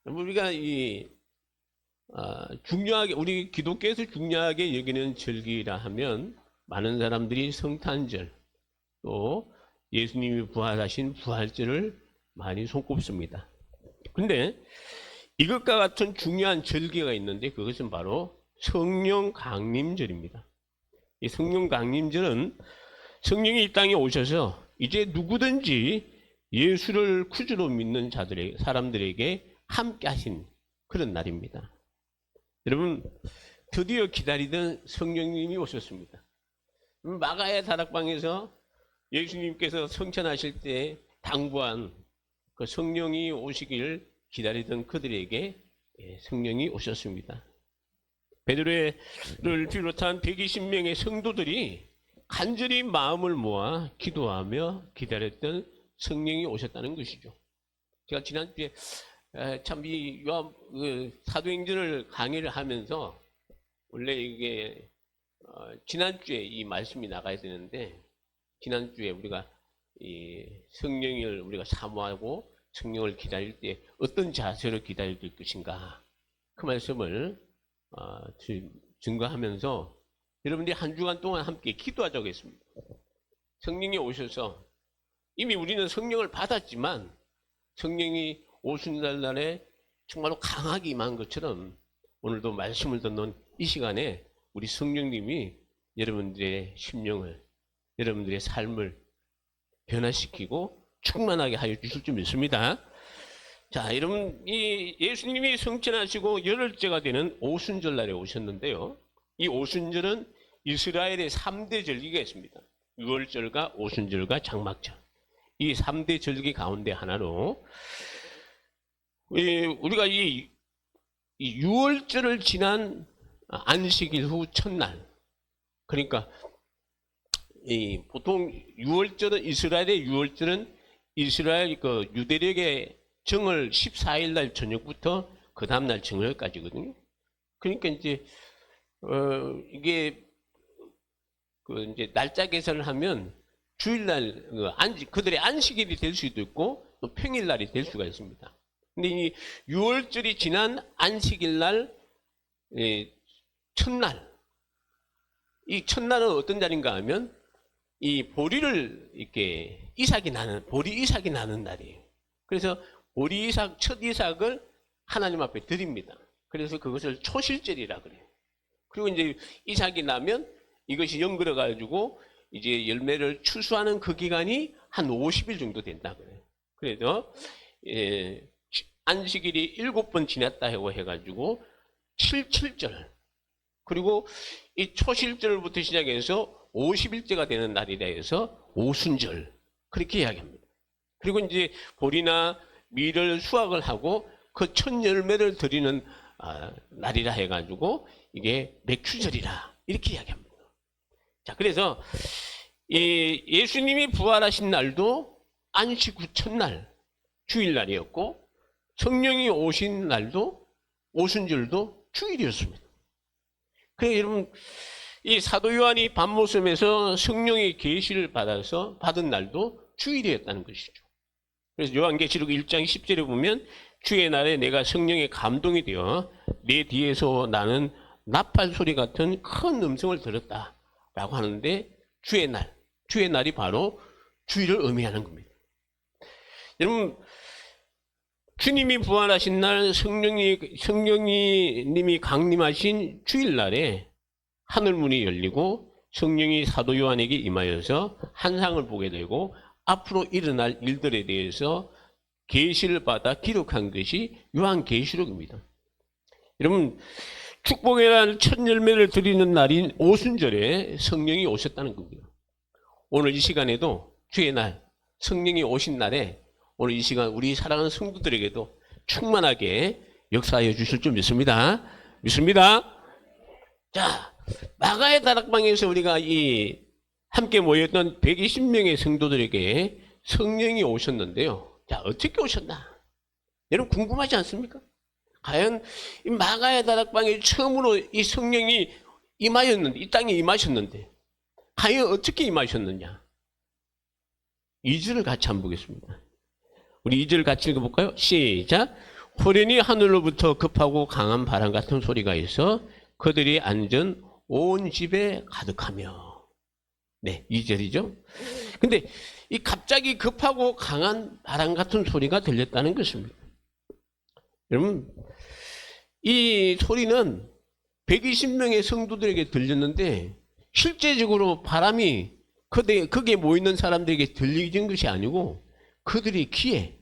우리가 중요하게 우리 기독교에서 중요하게 여기는 절기라 하면 많은 사람들이 성탄절 또 예수님이 부활하신 부활절을 많이 손꼽습니다. 그런데 이것과 같은 중요한 절기가 있는데 그것은 바로 성령 강림절입니다. 이 성령 강림절은 성령이 이 땅에 오셔서 이제 누구든지 예수를 구주로 믿는 사람들에게 함께 하신 그런 날입니다. 여러분, 드디어 기다리던 성령님이 오셨습니다. 마가의 다락방에서 예수님께서 성천하실 때 당부한 그 성령이 오시길 기다리던 그들에게 성령이 오셨습니다. 베드로를 비롯한 120명의 성도들이 간절히 마음을 모아 기도하며 기다렸던 성령이 오셨다는 것이죠. 제가 지난주에 참 이 사도행전을 강의를 하면서 원래 이게 지난주에 이 말씀이 나가야 되는데 지난주에 우리가 이 성령을 우리가 사모하고 성령을 기다릴 때 어떤 자세로 기다릴 것인가 그 말씀을 증거하면서 여러분들이 한 주간 동안 함께 기도하자고 했습니다. 성령이 오셔서 이미 우리는 성령을 받았지만 성령이 오순절 날에 정말로 강하게 임한 것처럼 오늘도 말씀을 듣는 이 시간에 우리 성령님이 여러분들의 심령을 여러분들의 삶을 변화시키고 충만하게 하여 주실 줄 믿습니다. 자, 여러분 이 예수님이 성천하시고 열흘째가 되는 오순절 날에 오셨는데요. 이 오순절은 이스라엘의 3대 절기가 있습니다. 유월절과 오순절과 장막절. 이 3대 절기 가운데 하나로 우리가 이 유월절을 지난 안식일 후 첫날, 그러니까 보통 유월절은 이스라엘의 유월절은 이스라엘 그 유대력의 정월 14일 날 저녁부터 그 다음 날 정월까지거든요. 그러니까 이제 이게 그 이제 날짜 계산을 하면 주일날 그들의 안식일이 될 수도 있고 또 평일날이 될 수가 있습니다. 근데 이 6월절이 지난 안식일날 첫날, 이 첫날은 어떤 날인가 하면 이 보리를 이렇게 보리 이삭이 나는 날이에요. 그래서 보리 이삭, 첫 이삭을 하나님 앞에 드립니다. 그래서 그것을 초실절이라 그래요. 그리고 이제 이삭이 나면 이것이 연결해 가지고 이제 열매를 추수하는 그 기간이 한 50일 정도 된다 그래요. 그래서 안식일이 7번 지났다고 해가지고 7절 그리고 이 초실절부터 시작해서 50일째가 되는 날이라 해서 오순절 그렇게 이야기합니다. 그리고 이제 보리나 밀을 수확을 하고 그 첫 열매를 드리는 날이라 해가지고 이게 맥추절이라 이렇게 이야기합니다. 자, 그래서 예수님이 부활하신 날도 안식 후 첫날 주일날이었고 성령이 오신 날도 오순절도 주일이었습니다. 그래서 여러분 이 사도 요한이 밤모섬에서 성령의 계시를 받은 날도 주일이었다는 것이죠. 그래서 요한계시록 1장 10절에 보면 주의 날에 내가 성령의 감동이 되어 내 뒤에서 나는 나팔 소리 같은 큰 음성을 들었다라고 하는데 주의 날이 바로 주일을 의미하는 겁니다. 여러분 주님이 부활하신 날 성령님이 강림하신 주일날에 하늘문이 열리고 성령이 사도 요한에게 임하여서 환상을 보게 되고 앞으로 일어날 일들에 대해서 계시를 받아 기록한 것이 요한계시록입니다. 여러분 축복의 날 첫 열매를 드리는 날인 오순절에 성령이 오셨다는 겁니다. 오늘 이 시간에도 주의 날 성령이 오신 날에 오늘 이 시간 우리 사랑하는 성도들에게도 충만하게 역사하여 주실 줄 믿습니다. 자, 마가의 다락방에서 우리가 함께 모였던 120명의 성도들에게 성령이 오셨는데요. 자, 어떻게 오셨나? 여러분 궁금하지 않습니까? 과연 이 마가의 다락방에 처음으로 이 성령이 임하였는데, 이 땅에 임하셨는데, 과연 어떻게 임하셨느냐? 2절을 같이 한번 보겠습니다. 우리 2절 같이 읽어볼까요? 시작. 호련히 하늘로부터 급하고 강한 바람 같은 소리가 있어 그들이 앉은 온 집에 가득하며. 네, 2절이죠. 근데 이 갑자기 급하고 강한 바람 같은 소리가 들렸다는 것입니다. 여러분, 이 소리는 120명의 성도들에게 들렸는데 실제적으로 바람이 거기에 모이는 사람들에게 들리는 것이 아니고 그들이 귀에,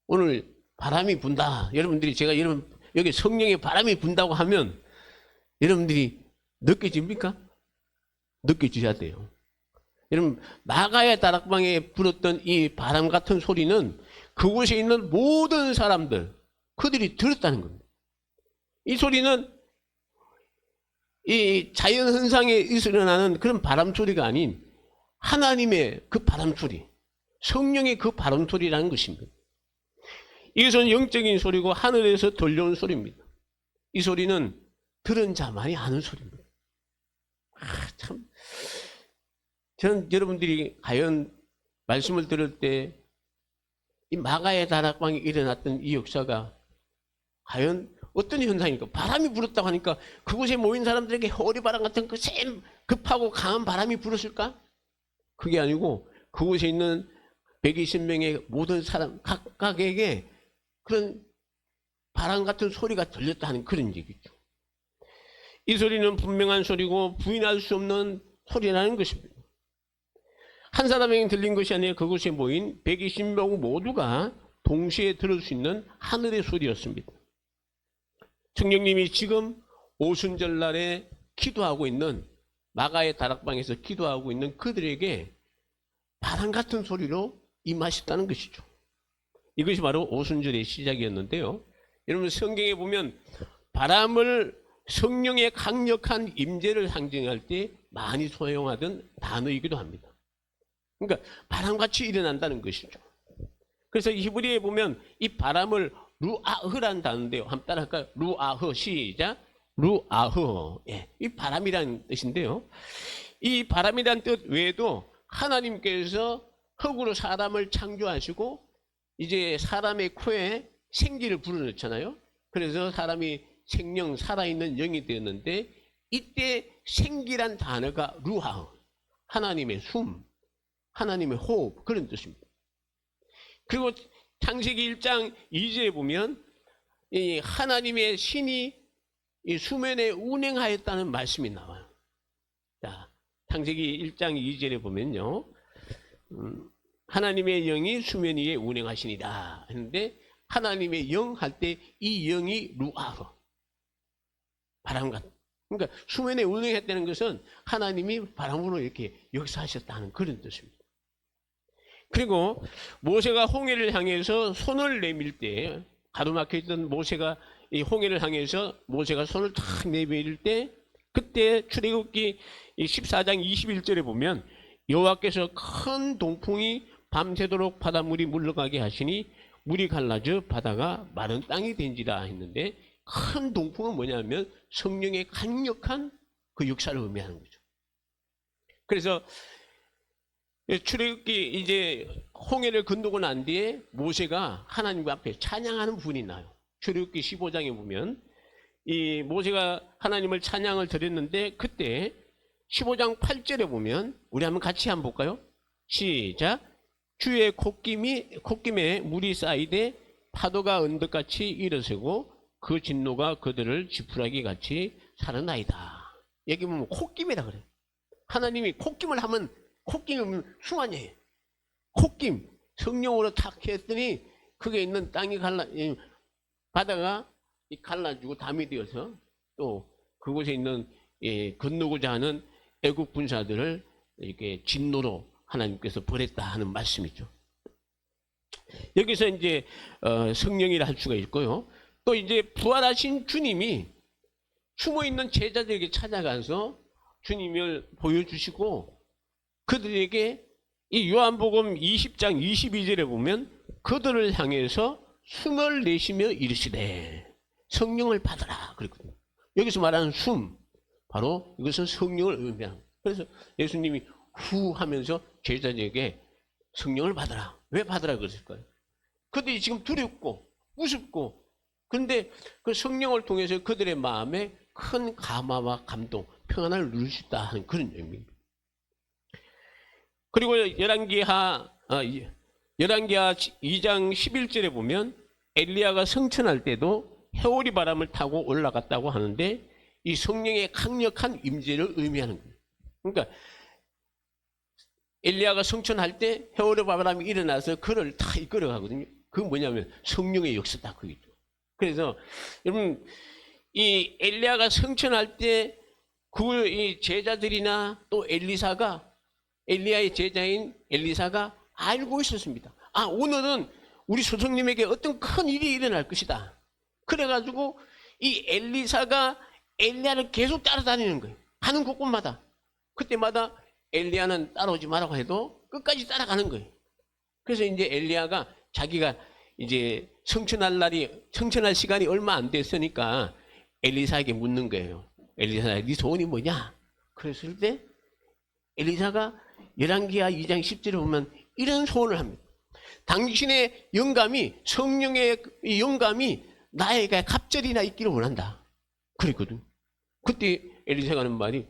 오늘 바람이 분다. 여러분들이 제가 여기 성령의 바람이 분다고 하면 여러분들이 느껴집니까? 느껴지셔야 돼요. 여러분, 마가의 다락방에 불었던 이 바람 같은 소리는 그곳에 있는 모든 사람들, 그들이 들었다는 겁니다. 이 소리는 이 자연 현상에 일어나는 그런 바람 소리가 아닌 하나님의 그 바람 소리, 성령의 그 바람 소리라는 것입니다. 이것은 영적인 소리고 하늘에서 들려온 소리입니다. 이 소리는 들은 자만이 아는 소리입니다. 참, 저는 여러분들이 과연 말씀을 들을 때 이 마가의 다락방에 일어났던 이 역사가 과연 어떤 현상일까? 바람이 불었다고 하니까 그곳에 모인 사람들에게 호리바람 같은 그 샘 급하고 강한 바람이 불었을까? 그게 아니고 그곳에 있는 120명의 모든 사람 각각에게 그런 바람 같은 소리가 들렸다 하는 그런 얘기죠. 이 소리는 분명한 소리고 부인할 수 없는 소리라는 것입니다. 한 사람에게 들린 것이 아니라 그곳에 모인 120명 모두가 동시에 들을 수 있는 하늘의 소리였습니다. 성령님이 지금 오순절날에 기도하고 있는 마가의 다락방에서 기도하고 있는 그들에게 바람 같은 소리로 임하셨다는 것이죠. 이것이 바로 오순절의 시작이었는데요. 여러분, 성경에 보면 바람을 성령의 강력한 임재를 상징할 때 많이 사용하던 단어이기도 합니다. 그러니까 바람같이 일어난다는 것이죠. 그래서 히브리에 보면 이 바람을 루아흐라는 단어인데요. 한번 따라할까요? 루아흐, 시작. 루아흐. 예, 이 바람이라는 뜻인데요. 이 바람이라는 뜻 외에도 하나님께서 흙으로 사람을 창조하시고 이제 사람의 코에 생기를 불어넣잖아요. 그래서 사람이 생명, 살아있는 영이 되었는데 이때 생기란 단어가 루아흐, 하나님의 숨, 하나님의 호흡, 그런 뜻입니다. 그리고 창세기 1장 2절에 보면 이 하나님의 신이 이 수면에 운행하였다는 말씀이 나와요. 자, 창세기 1장 2절에 보면요, 하나님의 영이 수면 위에 운행하시니라 했는데 하나님의 영 할 때 이 영이 루아흐, 바람 같은. 그러니까 수면에 운행했다는 것은 하나님이 바람으로 이렇게 역사하셨다는 그런 뜻입니다. 그리고 모세가 홍해를 향해서 손을 내밀 때, 가로막혀 있던 모세가 이 홍해를 향해서 모세가 손을 탁 내밀 때, 그때 출애굽기 14장 21절에 보면 여호와께서 큰 동풍이 밤새도록 바닷물이 물러가게 하시니 물이 갈라져 바다가 마른 땅이 된지라 했는데, 큰 동풍은 뭐냐면 성령의 강력한 그 역사를 의미하는 거죠. 그래서 출애굽기 이제 홍해를 건너고 난 뒤에 모세가 하나님 앞에 찬양하는 부분이 나요. 출애굽기 15장에 보면 이 모세가 하나님을 찬양을 드렸는데 그때 15장 8절에 보면 우리 한번 같이 한번 볼까요? 시작. 주의 콧김에 물이 쌓이되 파도가 언덕같이 일어서고 그 진노가 그들을 지푸라기 같이 살아나이다. 여기 보면 콧김이라 그래요. 하나님이 콧김을 하면 콧김은 숨 아니에요. 콧김 성령으로 탁 했더니 그게 있는 땅이 바다가 갈라지고 담이 되어서 또 그곳에 있는 건너고자 하는 애국 군사들을 이렇게 진노로 하나님께서 버렸다 하는 말씀이죠. 여기서 이제 성령이라 할 수가 있고요. 또 이제 부활하신 주님이 숨어 있는 제자들에게 찾아가서 주님을 보여주시고 그들에게 이 요한복음 20장 22절에 보면 그들을 향해서 숨을 내쉬며 이르시되 성령을 받으라 그랬거든요. 여기서 말하는 숨, 바로 이것은 성령을 의미합니다. 그래서 예수님이 후 하면서 제자들에게 성령을 받으라. 왜 받으라 그랬을까요? 그들이 지금 두렵고 우습고, 그런데 그 성령을 통해서 그들의 마음에 큰 감화와 감동, 평안을 누릴 수 있다 하는 그런 의미입니다. 그리고 열왕기하 2장 11절에 보면 엘리야가 성천할 때도 해오리 바람을 타고 올라갔다고 하는데, 이 성령의 강력한 임재를 의미하는 거예요. 그러니까 엘리야가 성천할 때 해오리 바람이 일어나서 그를 다 이끌어가거든요. 그건 뭐냐면 성령의 역사다 그거죠. 그래서 여러분, 이 엘리야가 성천할 때 그 이 제자들이나 또 엘리야의 제자인 엘리사가 알고 있었습니다. 아, 오늘은 우리 스승님에게 어떤 큰 일이 일어날 것이다. 그래가지고 이 엘리사가 엘리야를 계속 따라다니는 거예요. 가는 곳곳마다. 그때마다 엘리야는 따라오지 말라고 해도 끝까지 따라가는 거예요. 그래서 이제 엘리야가 자기가 이제 성천할 시간이 얼마 안 됐으니까 엘리사에게 묻는 거예요. 엘리사야, 네 소원이 뭐냐? 그랬을 때 엘리사가 열왕기하 2장 10절에 보면 이런 소원을 합니다. 당신의 영감이, 성령의 영감이 나에게 갑절이나 있기를 원한다. 그랬거든. 그때 엘리사가 하는 말이,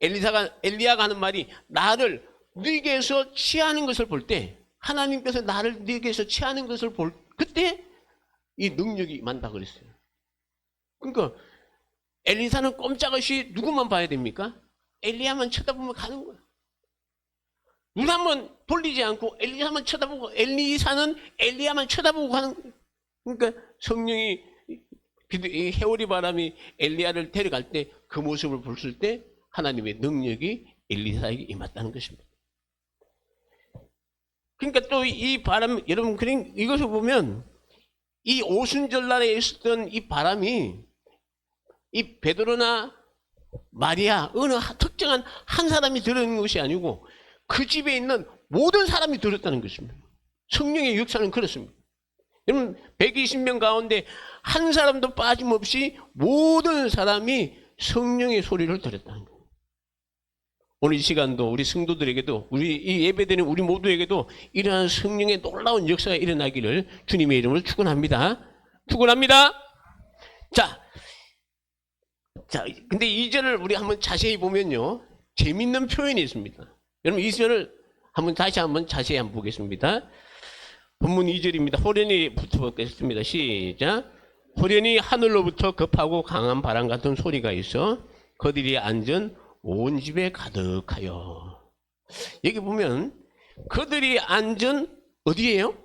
엘리야가 하는 말이, 나를 네게서 취하는 것을 볼 때, 하나님께서 나를 네게서 취하는 것을 볼 그때 이 능력이 임한다 그랬어요. 그러니까 엘리사는 꼼짝없이 누구만 봐야 됩니까? 엘리야만 쳐다보면 가는 거야. 눈 한번 돌리지 않고 엘리야만 쳐다보고, 엘리사는 엘리야만 쳐다보고 가는 거야. 그러니까 성령이, 이 해오리 바람이 엘리야를 데려갈 때 그 모습을 봤을 때 하나님의 능력이 엘리사에게 임했다는 것입니다. 그러니까 또 이 바람, 여러분, 이것을 보면 이 오순절날에 있었던 이 바람이 이 베드로나 마리아, 어느 특정한 한 사람이 들은 것이 아니고 그 집에 있는 모든 사람이 들었다는 것입니다. 성령의 역사는 그렇습니다. 여러분, 120명 가운데 한 사람도 빠짐없이 모든 사람이 성령의 소리를 들었다는 거예요. 오늘 이 시간도 우리 성도들에게도, 우리 이 예배드리는 우리 모두에게도 이러한 성령의 놀라운 역사가 일어나기를 주님의 이름으로 축원합니다. 축원합니다. 자, 근데 2절을 우리 한번 자세히 보면요, 재밌는 표현이 있습니다. 여러분, 2절을 다시 한번 자세히 한번 보겠습니다. 본문 2절입니다. 호련히부터 보겠습니다. 시작. 호련히 하늘로부터 급하고 강한 바람 같은 소리가 있어 그들이 앉은 온 집에 가득하여. 여기 보면 그들이 앉은 어디예요?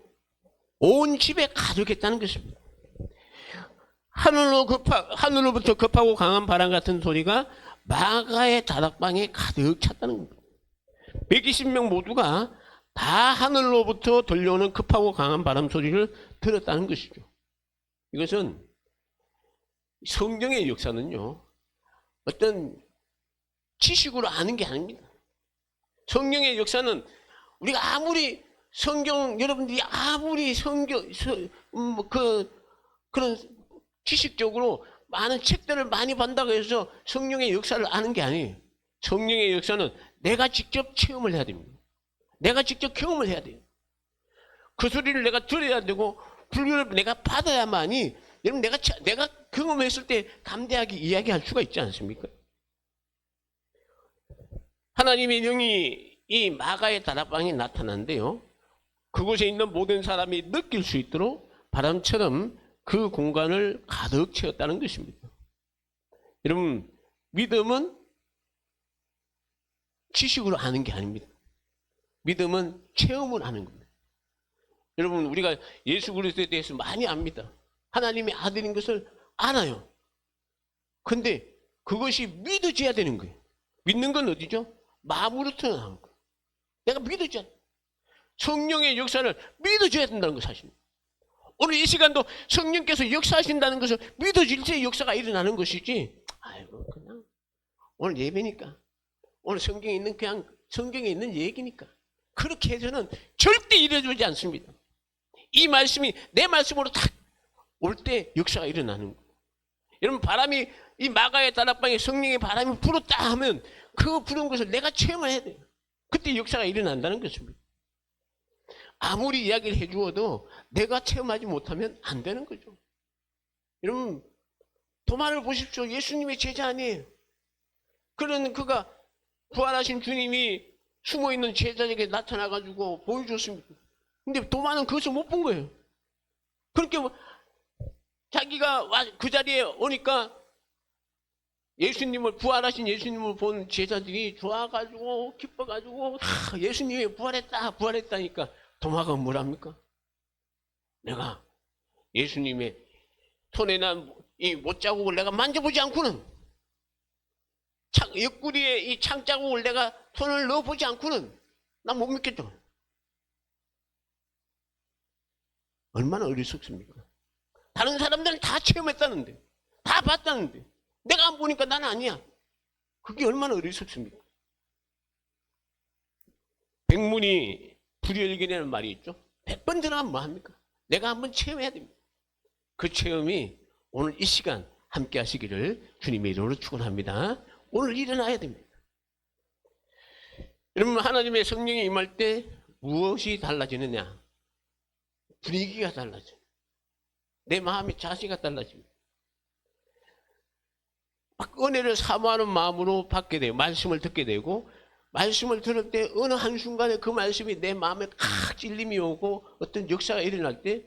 온 집에 가득했다는 것입니다. 하늘로부터 급하고 강한 바람 같은 소리가 마가의 다락방에 가득 찼다는 겁니다. 120명 모두가 다 하늘로부터 들려오는 급하고 강한 바람 소리를 들었다는 것이죠. 이것은 성경의 역사는요, 어떤 지식으로 아는 게 아닙니다. 성경의 역사는 우리가 아무리 여러분들이 아무리 그런 지식적으로 많은 책들을 많이 본다고 해서 성령의 역사를 아는 게 아니에요. 성령의 역사는 내가 직접 체험을 해야 됩니다. 내가 직접 경험을 해야 돼요. 그 소리를 내가 들어야 되고 불교를 내가 받아야만이, 여러분, 내가 경험했을 때 담대하게 이야기할 수가 있지 않습니까? 하나님의 영이 이 마가의 다락방에 나타났는데요, 그곳에 있는 모든 사람이 느낄 수 있도록 바람처럼 그 공간을 가득 채웠다는 것입니다. 여러분, 믿음은 지식으로 아는 게 아닙니다. 믿음은 체험을 하는 겁니다. 여러분, 우리가 예수 그리스도에 대해서 많이 압니다. 하나님의 아들인 것을 알아요. 근데 그것이 믿어져야 되는 거예요. 믿는 건 어디죠? 마음으로 드러나는 거예요. 내가 믿어져야 돼. 성령의 역사를 믿어줘야 된다는 거 사실입니다. 오늘 이 시간도 성령께서 역사하신다는 것을 믿어질 때 역사가 일어나는 것이지, 아이고, 그냥 오늘 예배니까, 오늘 성경에 있는 얘기니까, 그렇게 해서는 절대 이루어지지 않습니다. 이 말씀이 내 말씀으로 딱 올 때 역사가 일어나는 거예요. 여러분, 바람이, 이 마가의 다락방에 성령의 바람이 불었다 하면 그 부는 것을 내가 체험을 해야 돼요. 그때 역사가 일어난다는 것입니다. 아무리 이야기를 해주어도 내가 체험하지 못하면 안 되는 거죠. 여러분, 도마를 보십시오. 예수님의 제자 아니에요. 그런 그가 부활하신 주님이 숨어있는 제자에게 나타나가지고 보여줬습니다. 근데 도마는 그것을 못 본 거예요. 그렇게 자기가 그 자리에 오니까 예수님을, 부활하신 예수님을 본 제자들이 좋아가지고 기뻐가지고 예수님이 부활했다니까 도마가 뭐랍니까? 내가 예수님의 손에 난 이 못자국을 내가 만져보지 않고는, 옆구리에 이 창자국을 내가 손을 넣어보지 않고는 난 못 믿겠죠. 얼마나 어리석습니까? 다른 사람들은 다 체험했다는데, 다 봤다는데 내가 안 보니까 나는 아니야. 그게 얼마나 어리석습니까? 백문이 불여일견이라는 말이 있죠. 100번 들어가면 뭐합니까? 내가 한번 체험해야 됩니다. 그 체험이 오늘 이 시간 함께 하시기를 주님의 이름으로 축원합니다. 오늘 일어나야 됩니다. 여러분, 하나님의 성령이 임할 때 무엇이 달라지느냐? 분위기가 달라져요. 내 마음의 자세가 달라집니다. 막 은혜를 사모하는 마음으로 받게 돼요. 말씀을 듣게 되고, 말씀을 들을 때 어느 한순간에 그 말씀이 내 마음에 칵 찔림이 오고 어떤 역사가 일어날 때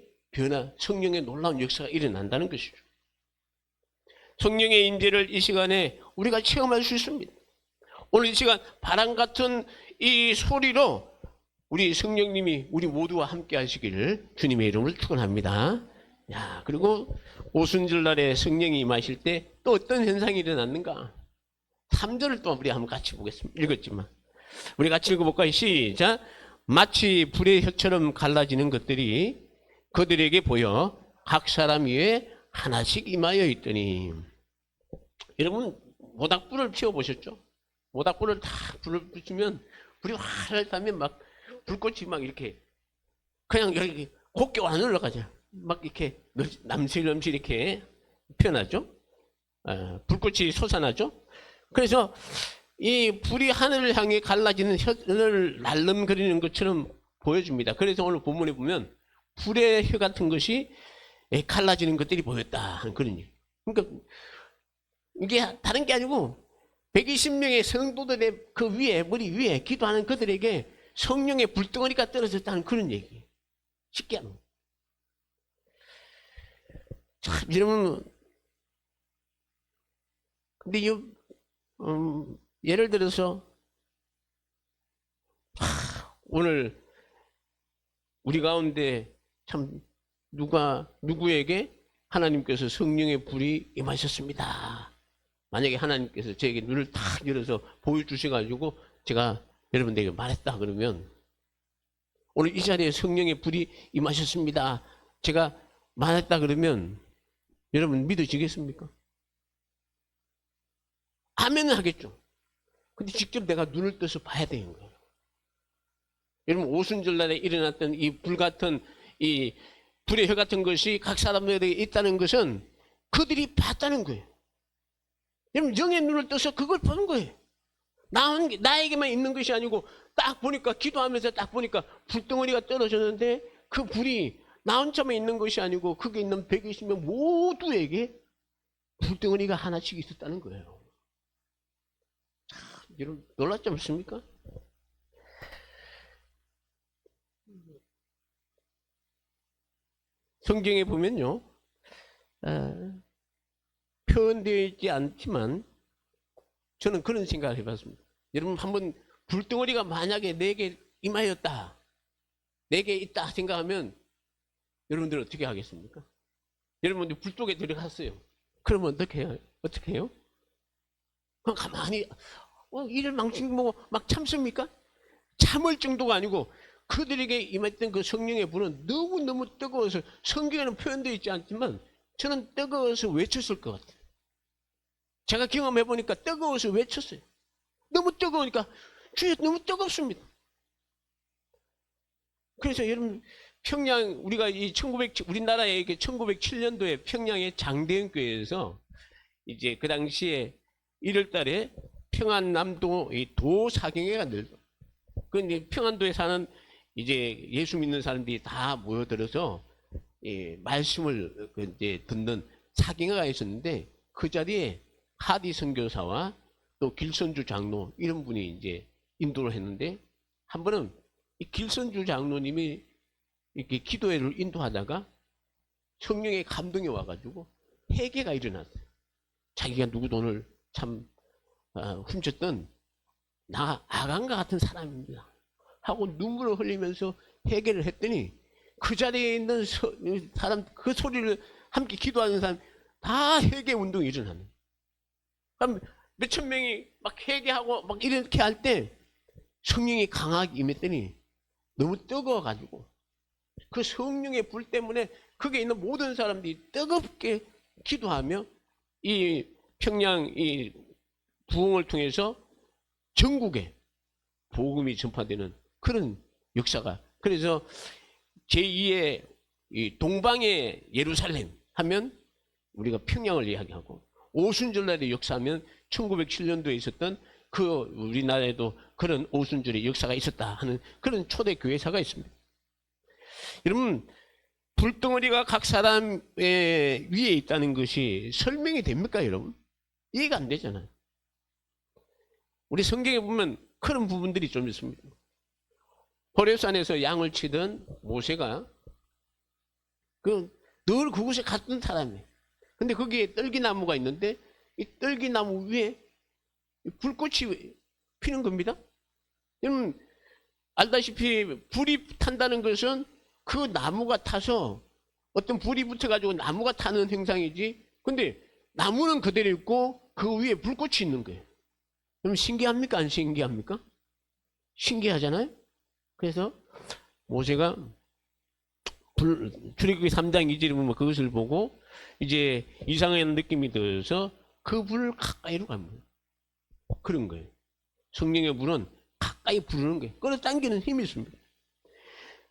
성령의 놀라운 역사가 일어난다는 것이죠. 성령의 인재를 이 시간에 우리가 체험할 수 있습니다. 오늘 이 시간 바람 같은 이 소리로 우리 성령님이 우리 모두와 함께 하시기를 주님의 이름으로 축원합니다. 그리고 오순절날에 성령이 임하실 때 또 어떤 현상이 일어났는가? 3절을 또 우리 한번 같이 보겠습니다. 읽었지만 우리 같이 읽어볼까요? 시작. 마치 불의 혀처럼 갈라지는 것들이 그들에게 보여 각 사람 위에 하나씩 임하여 있더니. 여러분, 모닥불을 피워보셨죠? 모닥불을 다 불을 붙이면 불이 활활 타면 막 불꽃이 막 이렇게 그냥 여기 곱게 안 올라가죠. 막 이렇게 남실남실 이렇게 피어나죠. 불꽃이 솟아나죠. 그래서 이 불이 하늘을 향해 갈라지는 혀를 날름거리는 것처럼 보여줍니다. 그래서 오늘 본문에 보면 불의 혀 같은 것이 갈라지는 것들이 보였다 하는 그런 얘기. 그러니까 이게 다른 게 아니고 120명의 성도들의 그 위에, 머리 위에 기도하는 그들에게 성령의 불덩어리가 떨어졌다는 그런 얘기. 쉽게 하면. 참, 여러분, 근데 예를 들어서, 오늘 우리 가운데 참 누구에게 하나님께서 성령의 불이 임하셨습니다. 만약에 하나님께서 저에게 눈을 탁 열어서 보여주셔가지고 제가 여러분들에게 말했다 그러면, 오늘 이 자리에 성령의 불이 임하셨습니다, 제가 말했다 그러면 여러분 믿어지겠습니까? 아멘은 하겠죠. 근데 직접 내가 눈을 떠서 봐야 되는 거예요. 여러분, 오순절날에 일어났던 이 불같은 이 불의 혀 같은 것이 각 사람들에게 있다는 것은 그들이 봤다는 거예요. 여러분, 영의 눈을 떠서 그걸 보는 거예요. 나에게만 있는 것이 아니고 딱 보니까, 기도하면서 딱 보니까 불덩어리가 떨어졌는데 그 불이 나 혼자만 있는 것이 아니고 거기 있는 120명 모두에게 불덩어리가 하나씩 있었다는 거예요. 여러분, 놀랍지 않습니까? 성경에 보면요, 표현되어 있지 않지만 저는 그런 생각을 해봤습니다. 여러분, 한번 불덩어리가 만약에 내게 임하였다, 내게 있다 생각하면 여러분들 어떻게 하겠습니까? 여러분들 불 속에 들어갔어요. 그러면 어떻게 해요? 어떻게 해요? 그냥 가만히 이를 망치고 막 참습니까? 참을 정도가 아니고 그들에게 임했던 그 성령의 불은 너무너무 뜨거워서, 성경에는 표현되어 있지 않지만 저는 뜨거워서 외쳤을 것 같아요. 제가 경험해 보니까 뜨거워서 외쳤어요. 너무 뜨거우니까, 주여 너무 뜨겁습니다. 그래서 여러분, 평양, 우리가 우리나라에 1907년도에 평양의 장대현교회에서 이제 그 당시에 1월 달에 평안남도 이 도사경회가 늘죠. 그 평안도에 사는 이제 예수 믿는 사람들이 다 모여들어서 말씀을 이제 듣는 사경회가 있었는데 그 자리에 하디 선교사와 또 길선주 장로 이런 분이 이제 인도를 했는데 한 번은 이 길선주 장로님이 이렇게 기도회를 인도하다가 성령의 감동이 와가지고 회개가 일어났어요. 자기가 누구 돈을 참 훔쳤던 나 아간과 같은 사람입니다 하고 눈물을 흘리면서 회개를 했더니 그 자리에 있는 사람 그 소리를 함께 기도하는 사람 다 회개 운동이 일어나는. 그럼 몇천 명이 막 회개하고 막 이렇게 할 때 성령이 강하게 임했더니 너무 뜨거워가지고 그 성령의 불 때문에 거기에 있는 모든 사람들이 뜨겁게 기도하며 이 평양 이 부흥을 통해서 전국에 복음이 전파되는 그런 역사가. 그래서 제2의 이 동방의 예루살렘 하면 우리가 평양을 이야기하고 오순절날의 역사하면 1907년도에 있었던 그 우리나라에도 그런 오순절의 역사가 있었다 하는 그런 초대 교회사가 있습니다. 여러분 불덩어리가 각 사람 위에 있다는 것이 설명이 됩니까 여러분? 이해가 안 되잖아요. 우리 성경에 보면 그런 부분들이 좀 있습니다. 호렙산에서 양을 치던 모세가 늘 그곳에 갔던 사람이에요. 근데 거기에 떨기나무가 있는데 이 떨기나무 위에 불꽃이 피는 겁니다. 여러분 알다시피 불이 탄다는 것은 그 나무가 타서 어떤 불이 붙어가지고 나무가 타는 현상이지. 근데 나무는 그대로 있고 그 위에 불꽃이 있는 거예요. 그럼 신기합니까? 안 신기합니까? 신기하잖아요. 그래서 모세가 출애굽기 3장 2절에 보면 그것을 보고 이제 이상한 느낌이 들어서 그 불을 가까이로 갑니다. 그런 거예요. 성령의 불은 가까이 부르는 거예요. 끌어당기는 힘이 있습니다.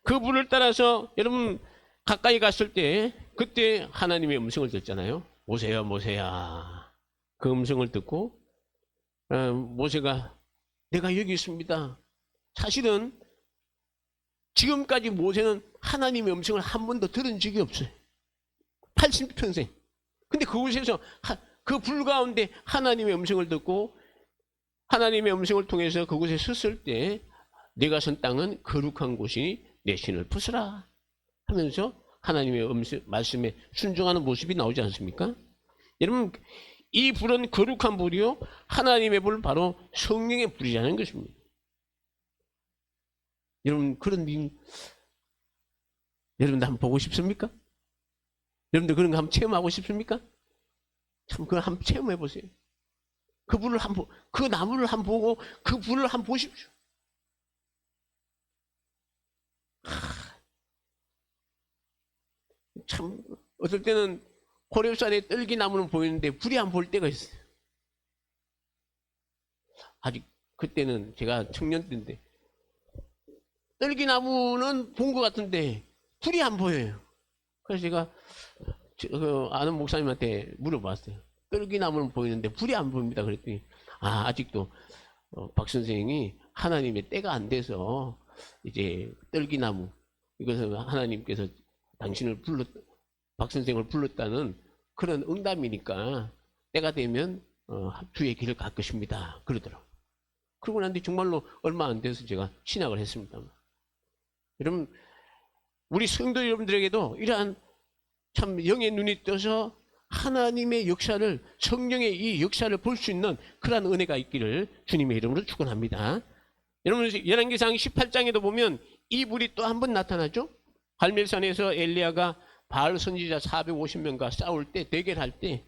그 불을 따라서 여러분 가까이 갔을 때 그때 하나님의 음성을 듣잖아요. 모세야 모세야. 그 음성을 듣고 모세가 내가 여기 있습니다. 사실은 지금까지 모세는 하나님의 음성을 한 번도 들은 적이 없어요. 80평생. 근데 그곳에서 그 불 가운데 하나님의 음성을 듣고 하나님의 음성을 통해서 그곳에 섰을 때 내가 선 땅은 거룩한 곳이니 내 신을 부수라 하면서 하나님의 말씀에 순종하는 모습이 나오지 않습니까? 여러분 이 불은 거룩한 불이요 하나님의 불 바로 성령의 불이라는 것입니다. 여러분 그런 여러분들 한번 보고 싶습니까? 여러분들 그런 거 한번 체험하고 싶습니까? 참 그걸 한번 체험해 보세요. 그 불을 한번 그 나무를 한번 보고 그 불을 한번 보십시오. 참 어떨 때는 호렙산에 떨기나무는 보이는데 불이 안 보일 때가 있어요. 아직 그때는 제가 청년 때인데 떨기나무는 본 것 같은데 불이 안 보여요. 그래서 제가 아는 목사님한테 물어봤어요. 떨기나무는 보이는데 불이 안 보입니다. 그랬더니 아직도 박 선생이 하나님의 때가 안 돼서 이제 떨기나무 이것은 하나님께서 당신을 박 선생을 불렀다는 그런 응답이니까 때가 되면 주의 길을 갈 것입니다. 그러더라고요. 그러고 난 뒤 정말로 얼마 안 돼서 제가 신학을 했습니다. 여러분 우리 성도 여러분들에게도 이러한 참 영의 눈이 떠서 하나님의 역사를 성령의 이 역사를 볼 수 있는 그러한 은혜가 있기를 주님의 이름으로 축원합니다. 여러분 열왕기상 18장에도 보면 이 불이 또 한 번 나타나죠. 갈멜산에서 엘리야가 바알 선지자 450명과 싸울 때 대결할 때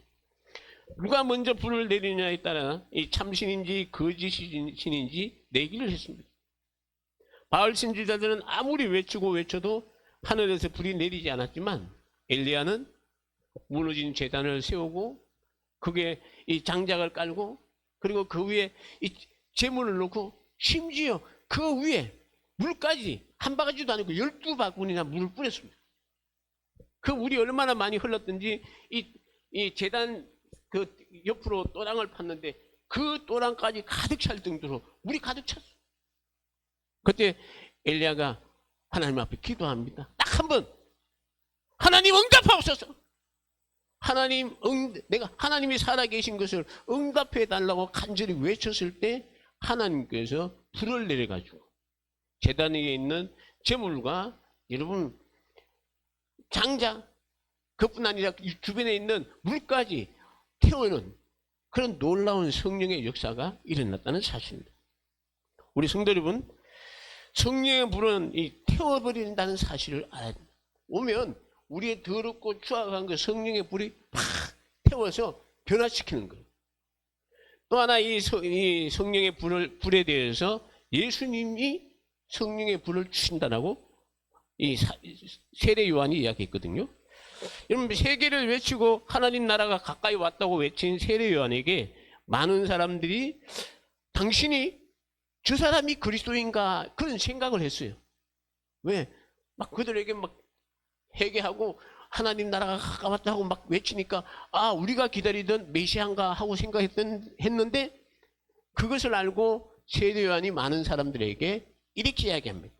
누가 먼저 불을 내리느냐에 따라 이 참신인지 거짓신인지 내기를 했습니다. 바알 선지자들은 아무리 외쳐도 하늘에서 불이 내리지 않았지만 엘리야는 무너진 제단을 세우고 그게 이 장작을 깔고 그리고 그 위에 이 제물을 놓고 심지어 그 위에 물까지 한 바가지도 아니고 12바구니나 물을 뿌렸습니다. 그 물이 얼마나 많이 흘렀든지 이 제단 그 옆으로 또랑을 팠는데 그 또랑까지 가득 찰 정도로 물이 가득 찼어요. 그때 엘리야가 하나님 앞에 기도합니다. 딱 한 번. 하나님 응답하옵소서. 내가 하나님이 살아계신 것을 응답해 달라고 간절히 외쳤을 때 하나님께서 불을 내려가지고 제단 위에 있는 제물과 여러분 장자 그뿐 아니라 주변에 있는 물까지 태우는 그런 놀라운 성령의 역사가 일어났다는 사실입니다. 우리 성도 여러분, 성령의 불은 태워버린다는 사실을 알아야 됩니다. 오면 우리의 더럽고 추악한 그 성령의 불이 팍 태워서 변화시키는 거예요. 또 하나 이 성령의 불에 대해서 예수님이 성령의 불을 주신다라고 이 세례 요한이 이야기했거든요. 여러분 세계를 외치고 하나님 나라가 가까이 왔다고 외친 세례 요한에게 많은 사람들이 당신이 저 사람이 그리스도인가 그런 생각을 했어요. 왜? 막 그들에게 막 회개하고 하나님 나라가 가까웠다고 막 외치니까 아 우리가 기다리던 메시아인가 하고 생각했는데 그것을 알고 세례 요한이 많은 사람들에게 이렇게 이야기합니다.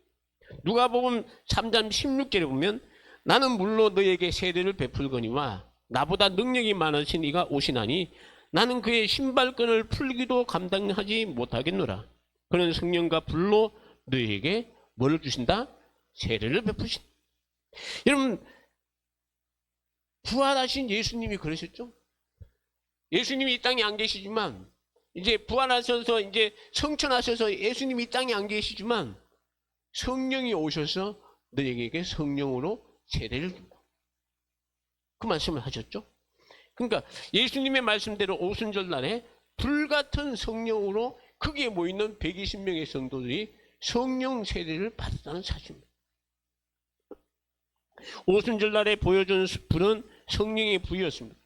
누가복음 3장 16절에 보면 나는 물로 너에게 세례를 베풀거니와 나보다 능력이 많으신 이가 오시나니 나는 그의 신발끈을 풀기도 감당하지 못하겠노라. 그는 성령과 불로 너에게 뭘 주신다? 세례를 베푸신다. 여러분 부활하신 예수님이 그러셨죠? 예수님이 이 땅에 안 계시지만 이제 부활하셔서 이제 성천하셔서 예수님이 이 땅에 안 계시지만 성령이 오셔서 너에게 성령으로 세례를 준다. 그 말씀을 하셨죠? 그러니까 예수님의 말씀대로 오순절날에 불같은 성령으로 거기에 모이는 120명의 성도들이 성령 세례를 받았다는 사실입니다. 오순절날에 보여준 불은 성령의 불이었습니다.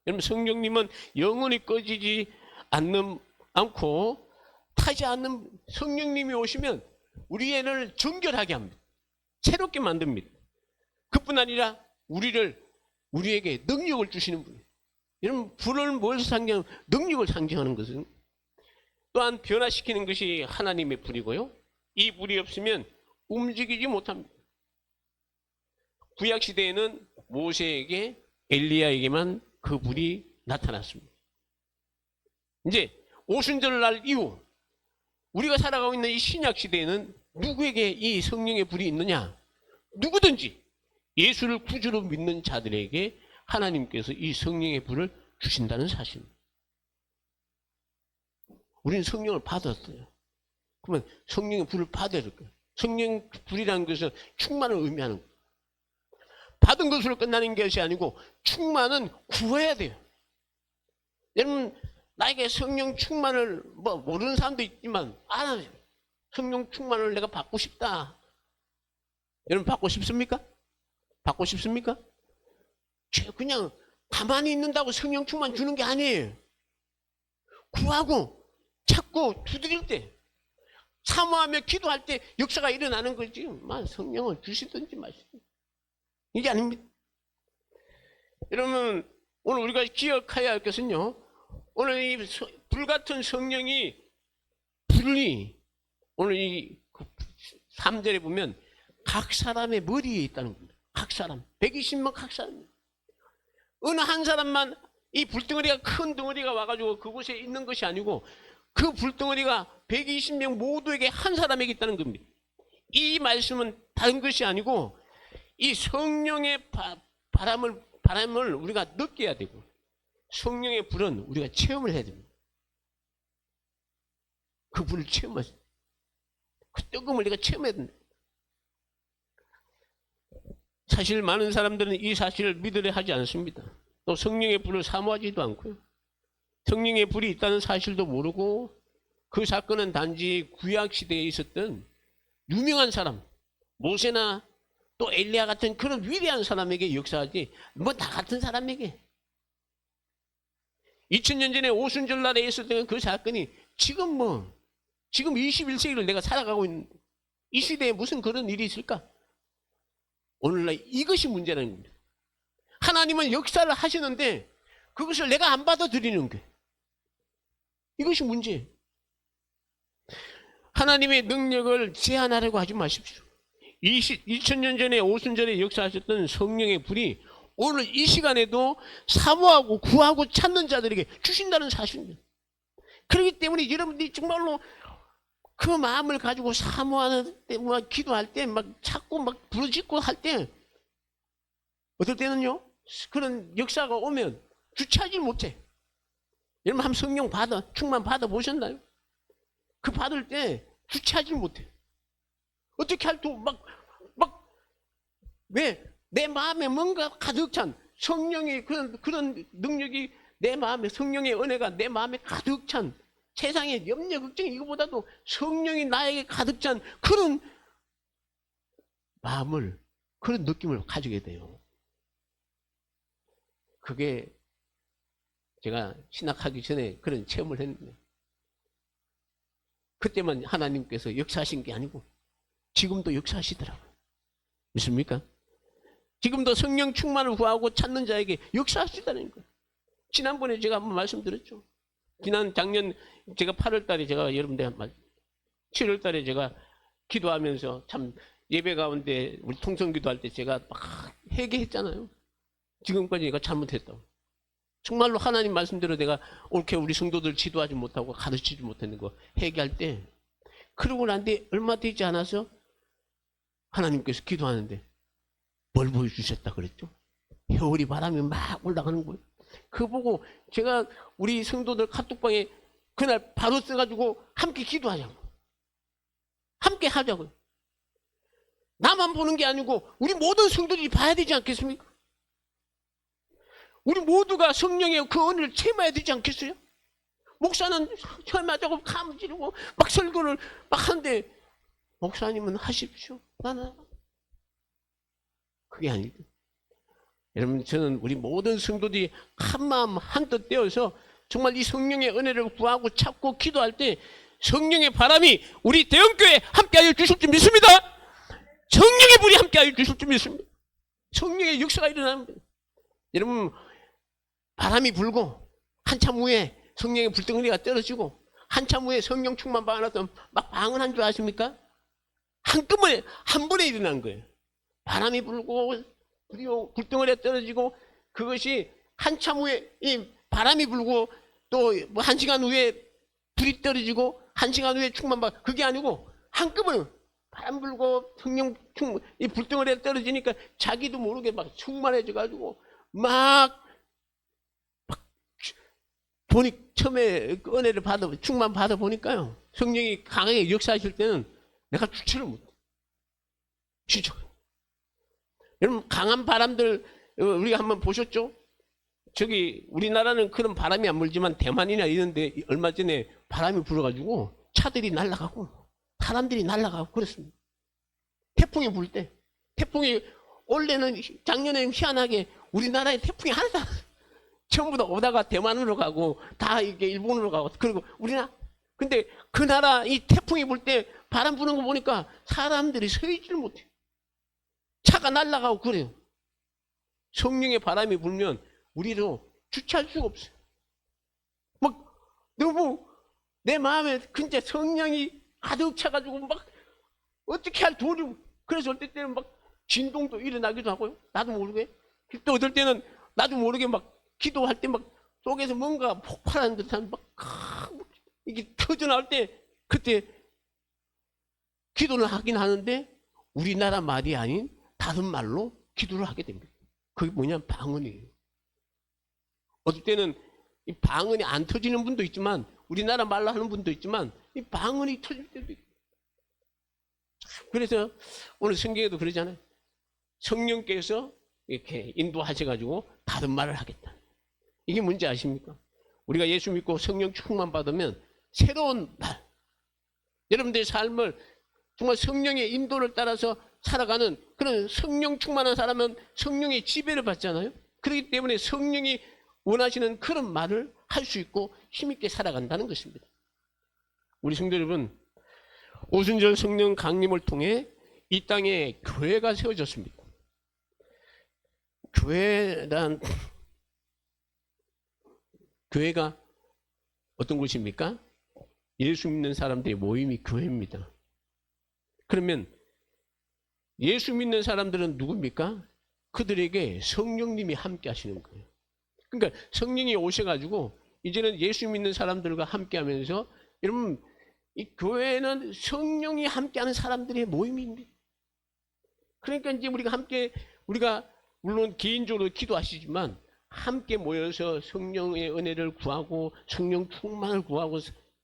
여러분 성령님은 영원히 꺼지지 않고 타지 않는 성령님이 오시면 우리를 정결하게 합니다. 새롭게 만듭니다. 그뿐 아니라 우리에게 능력을 주시는 분이에요. 여러분 불을 무엇을 상징하는 능력을 상징하는 것은 또한 변화시키는 것이 하나님의 불이고요. 이 불이 없으면 움직이지 못합니다. 구약시대에는 모세에게 엘리야에게만 그 불이 나타났습니다. 이제 오순절날 이후 우리가 살아가고 있는 이 신약시대에는 누구에게 이 성령의 불이 있느냐? 누구든지 예수를 구주로 믿는 자들에게 하나님께서 이 성령의 불을 주신다는 사실입니다. 우리는 성령을 받았어요. 그러면 성령의 불을 받아야 될 거예요. 성령 불이라는 것은 충만을 의미하는 거예요. 받은 것으로 끝나는 것이 아니고 충만은 구해야 돼요. 여러분 나에게 성령 충만을 모르는 사람도 있지만 성령 충만을 내가 받고 싶다. 여러분 받고 싶습니까? 받고 싶습니까? 그냥 가만히 있는다고 성령 충만 주는 게 아니에요. 구하고 찾고 두드릴 때 사모하며 기도할 때 역사가 일어나는 거지. 성령을 주시든지 마시든지 이게 아닙니다. 여러분 오늘 우리가 기억해야 할 것은요. 오늘 이 불같은 성령이 불이 오늘 이 3절에 보면 각 사람의 머리에 있다는 겁니다. 각 사람 120명 각 사람 어느 한 사람만 이 불덩어리가 큰 덩어리가 와가지고 그곳에 있는 것이 아니고 그 불덩어리가 120명 모두에게 한 사람에게 있다는 겁니다. 이 말씀은 다른 것이 아니고 이 성령의 바람을 우리가 느껴야 되고 성령의 불은 우리가 체험을 해야 됩니다. 그 불을 체험하세요. 그 뜨거움을 우리가 체험해야 된다. 사실 많은 사람들은 이 사실을 믿으려 하지 않습니다. 또 성령의 불을 사모하지도 않고요. 성령의 불이 있다는 사실도 모르고 그 사건은 단지 구약시대에 있었던 유명한 사람 모세나 또 엘리야 같은 그런 위대한 사람에게 역사하지 다 같은 사람에게 2000년 전에 오순절날에 있었던 그 사건이 지금 21세기를 내가 살아가고 있는 이 시대에 무슨 그런 일이 있을까? 오늘날 이것이 문제라는 겁니다. 하나님은 역사를 하시는데 그것을 내가 안 받아들이는 게 이것이 문제예요. 하나님의 능력을 제한하려고 하지 마십시오. 2000년 전에 오순절에 역사하셨던 성령의 불이 오늘 이 시간에도 사모하고 구하고 찾는 자들에게 주신다는 사실입니다. 그렇기 때문에 여러분들이 정말로 그 마음을 가지고 사모하는 때, 막 기도할 때, 막 찾고 막 부르짖고 할 때, 어떨 때는요, 그런 역사가 오면 주체하지 못해. 여러분 한번 성령 충만 받아 보셨나요? 그 받을 때 주체하지 못해. 어떻게 왜? 내 마음에 뭔가 가득 찬 성령의 그런 능력이 내 마음에, 성령의 은혜가 내 마음에 가득 찬, 세상의 염려, 걱정 이거보다도 성령이 나에게 가득 찬 그런 마음을, 그런 느낌을 가지게 돼요. 그게 제가 신학하기 전에 그런 체험을 했는데, 그때만 하나님께서 역사하신 게 아니고 지금도 역사하시더라고요. 믿습니까? 지금도 성령 충만을 구하고 찾는 자에게 역사하시다는 거예요. 지난번에 제가 한번 말씀드렸죠. 작년 제가 8월 달에 제가 여러분들 7월 달에 제가 기도하면서 참 예배 가운데 우리 통성 기도할 때 제가 막 회개했잖아요. 지금까지 내가 잘못했다고. 정말로 하나님 말씀대로 내가 옳게 우리 성도들 지도하지 못하고 가르치지 못했는 거 회개할 때, 그러고 난 뒤에 얼마 되지 않아서 하나님께서 기도하는데 뭘 보여주셨다 그랬죠? 겨울이 바람이 막 올라가는 거예요. 그거 보고 제가 우리 성도들 카톡방에 그날 바로 써가지고 함께 기도하자고, 함께 하자고요. 나만 보는 게 아니고 우리 모든 성도들이 봐야 되지 않겠습니까? 우리 모두가 성령의 그 은혜를 체험해야 되지 않겠어요? 목사는 체험하자고 감지르고 막 설교를 막 하는데 목사님은 하십시오. 나는 그게 아니죠. 여러분, 저는 우리 모든 성도들이 한마음 한뜻 되어서 정말 이 성령의 은혜를 구하고 찾고 기도할 때 성령의 바람이 우리 대형교회에 함께하여 주실 줄 믿습니다. 성령의 불이 함께하여 주실 줄 믿습니다. 성령의 역사가 일어나는 거예요. 여러분, 바람이 불고 한참 후에 성령의 불덩어리가 떨어지고 한참 후에 성령 충만 받아서 막 방언한 줄 아십니까? 한꺼번에 한 번에 일어난 거예요. 바람이 불고 불덩어리가 떨어지고, 그것이 한참 후에 이 바람이 불고 또 뭐 1시간 후에 불이 떨어지고 1시간 후에 충만받, 그게 아니고 한꺼번에 바람 불고 성령 이 불덩어리가 떨어지니까 자기도 모르게 막 충만해져 가지고 막 보니 처음에 은혜를 충만 받아 보니까요, 성령이 강하게 역사하실 때는 내가 주체를 못해. 진짜. 여러분, 강한 바람들 우리가 한번 보셨죠? 저기 우리나라는 그런 바람이 안 불지만 대만이나 이런데 얼마 전에 바람이 불어가지고 차들이 날아가고 사람들이 날아가고 그랬습니다. 태풍이 불 때, 태풍이 원래는 작년에는 희한하게 우리나라에 태풍이 하나도 안, 전부 다 오다가 대만으로 가고 다 이게 일본으로 가고, 그리고 우리나라, 근데 그 나라 이 태풍이 불 때 바람 부는 거 보니까 사람들이 서 있지를 못해. 차가 날아가고 그래요. 성령의 바람이 불면 우리도 주체할 수가 없어요. 막 너무 내 마음에 진짜 성령이 가득 차가지고 막 어떻게 할 도리. 그래서 어떨 때는 막 진동도 일어나기도 하고요. 나도 모르게. 또 어떨 때는 나도 모르게 막 기도할 때 막 속에서 뭔가 폭발하는 듯한 막 이게 터져나올 때, 그때 기도를 하긴 하는데 우리나라 말이 아닌 다른 말로 기도를 하게 됩니다. 그게 뭐냐면 방언이에요. 어떨 때는 이 방언이 안 터지는 분도 있지만, 우리나라 말로 하는 분도 있지만 이 방언이 터질 때도 있고. 그래서 오늘 성경에도 그러잖아요. 성령께서 이렇게 인도하셔가지고 다른 말을 하겠다. 이게 뭔지 아십니까? 우리가 예수 믿고 성령 충만 받으면 새로운 말, 여러분들의 삶을 정말 성령의 인도를 따라서 살아가는 그런 성령 충만한 사람은 성령의 지배를 받잖아요. 그렇기 때문에 성령이 원하시는 그런 말을 할 수 있고 힘있게 살아간다는 것입니다. 우리 성도 여러분, 오순절 성령 강림을 통해 이 땅에 교회가 세워졌습니다. 교회가 어떤 곳입니까? 예수 믿는 사람들의 모임이 교회입니다. 그러면 예수 믿는 사람들은 누굽니까? 그들에게 성령님이 함께 하시는 거예요. 그러니까 성령이 오셔가지고 이제는 예수 믿는 사람들과 함께 하면서, 여러분, 이 교회는 성령이 함께하는 사람들의 모임입니다. 그러니까 이제 우리가 물론 개인적으로 기도하시지만 함께 모여서 성령의 은혜를 구하고 성령 충만을 구하고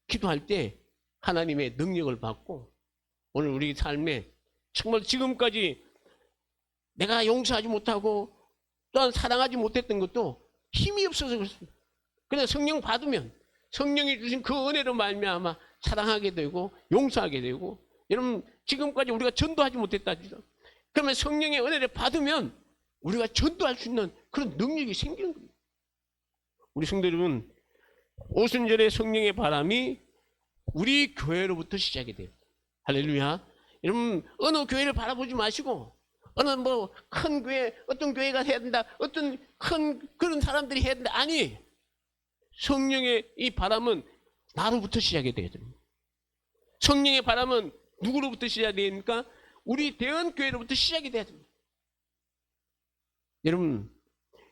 기도할 때 하나님의 능력을 받고, 오늘 우리 삶에 정말 지금까지 내가 용서하지 못하고 또한 사랑하지 못했던 것도 힘이 없어서 그렇습니다. 그냥 성령 받으면 성령이 주신 그 은혜로 말미암아 사랑하게 되고 용서하게 되고, 여러분 지금까지 우리가 전도하지 못했다 하죠. 그러면 성령의 은혜를 받으면 우리가 전도할 수 있는 그런 능력이 생기는 겁니다. 우리 성도 여러분, 오순절의 성령의 바람이 우리 교회로부터 시작이 돼요. 할렐루야. 여러분 어느 교회를 바라보지 마시고 어느 뭐 큰 교회, 어떤 교회가 해야 된다, 어떤 큰 그런 사람들이 해야 된다. 아니, 성령의 이 바람은 나로부터 시작이 돼야 됩니다. 성령의 바람은 누구로부터 시작이 됩니까? 우리 대언교회로부터 시작이 돼야 됩니다. 여러분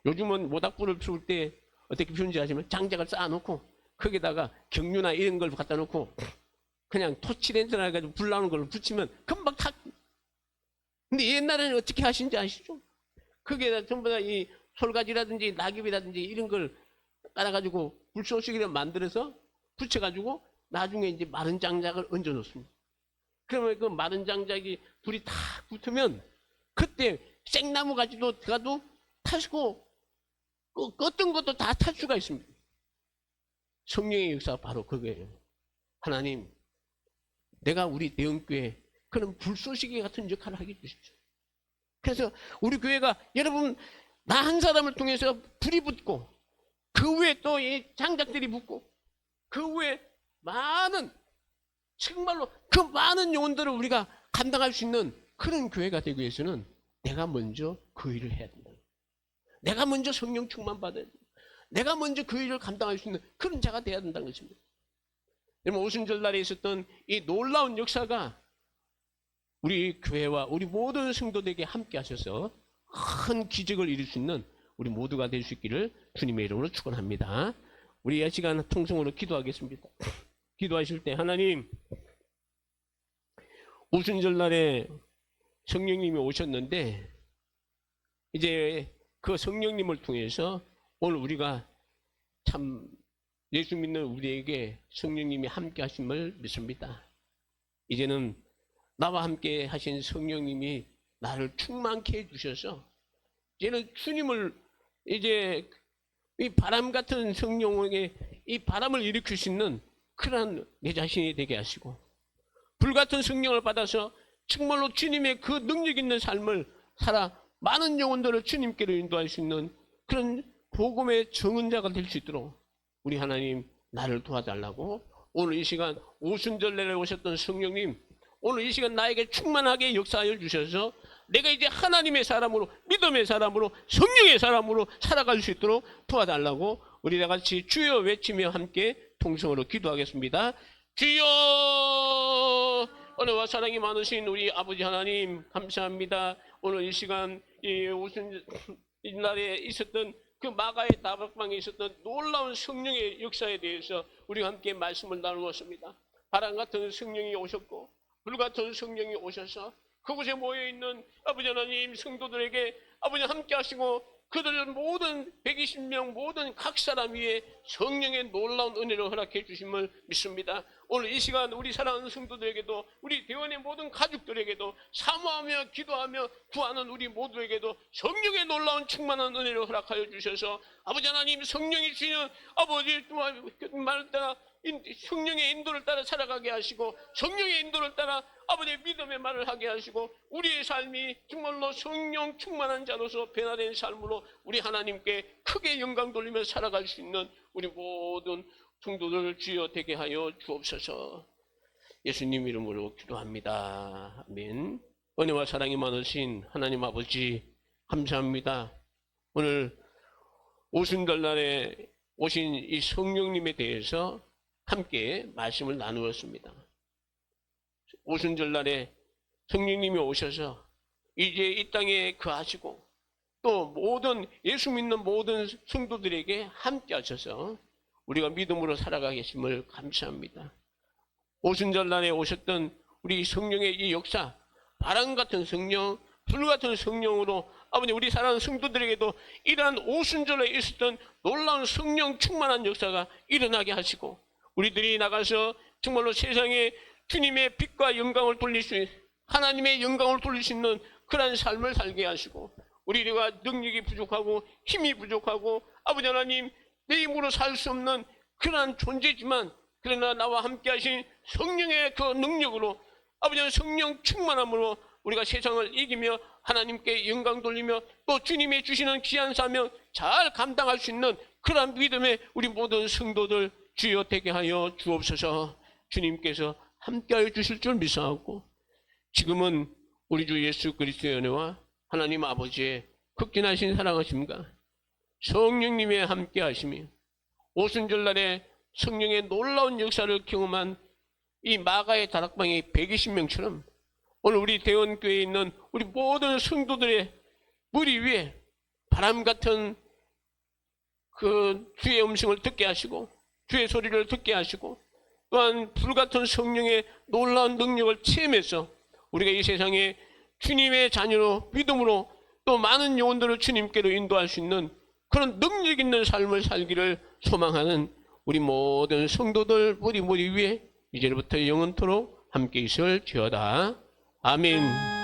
요즘은 모닥불을 피울 때 어떻게 피우는지 아시면 장작을 쌓아놓고 거기다가 경유나 이런 걸 갖다 놓고 그냥 토치렌즈나 해가지고 불 나오는 걸로 붙이면 금방 탁. 근데 옛날에는 어떻게 하신지 아시죠? 거기에다 전부 다 이 솔가지라든지 낙엽이라든지 이런 걸 깔아가지고 불쏘시개를 만들어서 붙여가지고 나중에 이제 마른 장작을 얹어 놓습니다. 그러면 그 마른 장작이 불이 탁 붙으면 그때 생나무 가지도 들어가도 타시고 어떤 것도 다 탈 수가 있습니다. 성령의 역사가 바로 그거예요. 하나님, 내가 우리 대형교회 그런 불쏘시개 같은 역할을 하게 해주십시오. 그래서 우리 교회가 여러분 나 한 사람을 통해서 불이 붙고 그 위에 또 이 장작들이 붙고 그 위에 많은, 정말로 그 많은 영혼들을 우리가 감당할 수 있는 그런 교회가 되기 위해서는 내가 먼저 그 일을 해야 된다. 내가 먼저 성령 충만 받아야 된다. 내가 먼저 그 일을 감당할 수 있는 그런 자가 되어야 된다는 것입니다. 여러분 오순절날에 있었던 이 놀라운 역사가 우리 교회와 우리 모든 성도들에게 함께 하셔서 큰 기적을 이룰 수 있는 우리 모두가 될 수 있기를 주님의 이름으로 축원합니다. 우리 이 시간 통성으로 기도하겠습니다. 기도하실 때 하나님, 오순절날에 성령님이 오셨는데 이제 그 성령님을 통해서 오늘 우리가 참 예수 믿는 우리에게 성령님이 함께 하심을 믿습니다. 이제는 나와 함께 하신 성령님이 나를 충만케 해주셔서 이제는 주님을 이제 이 바람 같은 성령에게 이 바람을 일으킬 수 있는 그러한 내 자신이 되게 하시고, 불 같은 성령을 받아서 정말로 주님의 그 능력 있는 삶을 살아 많은 영혼들을 주님께로 인도할 수 있는 그런 복음의 정은자가 될 수 있도록 우리 하나님 나를 도와달라고, 오늘 이 시간 오순절날에 오셨던 성령님, 오늘 이 시간 나에게 충만하게 역사하여 주셔서 내가 이제 하나님의 사람으로, 믿음의 사람으로, 성령의 사람으로 살아갈 수 있도록 도와달라고 우리 다 같이 주여 외치며 함께 통성으로 기도하겠습니다. 주여, 은혜와 사랑이 많으신 우리 아버지 하나님 감사합니다. 오늘 이 시간 이 오순절날에 있었던 그 마가의 다락방에 있었던 놀라운 성령의 역사에 대해서 우리가 함께 말씀을 나누었습니다. 바람 같은 성령이 오셨고 불 같은 성령이 오셔서 그곳에 모여있는 아버지 하나님 성도들에게 아버지 함께 하시고 그들 모든 120명 모든 각 사람 위에 성령의 놀라운 은혜를 허락해 주심을 믿습니다. 오늘 이 시간 우리 사랑하는 성도들에게도 우리 대원의 모든 가족들에게도 사모하며 기도하며 구하는 우리 모두에게도 성령의 놀라운 충만한 은혜를 허락하여 주셔서 아버지 하나님 성령이 주시는 아버지 말을 따라 성령의 인도를 따라 살아가게 하시고 성령의 인도를 따라 아버지의 믿음의 말을 하게 하시고 우리의 삶이 정말로 성령 충만한 자로서 변화된 삶으로 우리 하나님께 크게 영광 돌리며 살아갈 수 있는 우리 모든 성도들 주여 되게 하여 주옵소서. 예수님 이름으로 기도합니다. 아멘. 은혜와 사랑이 많으신 하나님 아버지 감사합니다. 오늘 오순절날에 오신 이 성령님에 대해서 함께 말씀을 나누었습니다. 오순절날에 성령님이 오셔서 이제 이 땅에 거하시고 또 모든 예수 믿는 모든 성도들에게 함께 하셔서 우리가 믿음으로 살아가겠음을 감사합니다. 오순절날에 오셨던 우리 성령의 이 역사, 바람 같은 성령, 불 같은 성령으로 아버님 우리 사랑하는 성도들에게도 이러한 오순절에 있었던 놀라운 성령 충만한 역사가 일어나게 하시고 우리들이 나가서 정말로 세상에 주님의 빛과 영광을 돌릴 수 있는 하나님의 영광을 돌릴 수 있는 그러한 삶을 살게 하시고 우리가 능력이 부족하고 힘이 부족하고 아버지 하나님 내 힘으로 살 수 없는 그러한 존재지만 그러나 나와 함께 하신 성령의 그 능력으로 아버지 성령 충만함으로 우리가 세상을 이기며 하나님께 영광 돌리며 또 주님이 주시는 귀한 사명 잘 감당할 수 있는 그러한 믿음의 우리 모든 성도들 주여 되게 하여 주옵소서. 주님께서 함께하여 주실 줄 믿사오고 지금은 우리 주 예수 그리스도의 은혜와 하나님 아버지의 극진하신 사랑하심과 성령님의 함께하심이 오순절날에 성령의 놀라운 역사를 경험한 이 마가의 다락방의 120명처럼 오늘 우리 대원교회에 있는 우리 모든 성도들의 머리 위에 바람 같은 그 주의 음성을 듣게 하시고 주의 소리를 듣게 하시고 또한 불 같은 성령의 놀라운 능력을 체험해서 우리가 이 세상에 주님의 자녀로 믿음으로 또 많은 영혼들을 주님께로 인도할 수 있는 그런 능력 있는 삶을 살기를 소망하는 우리 모든 성도들 머리 위에 이제부터 영원토록 함께 있을지어다. 아멘.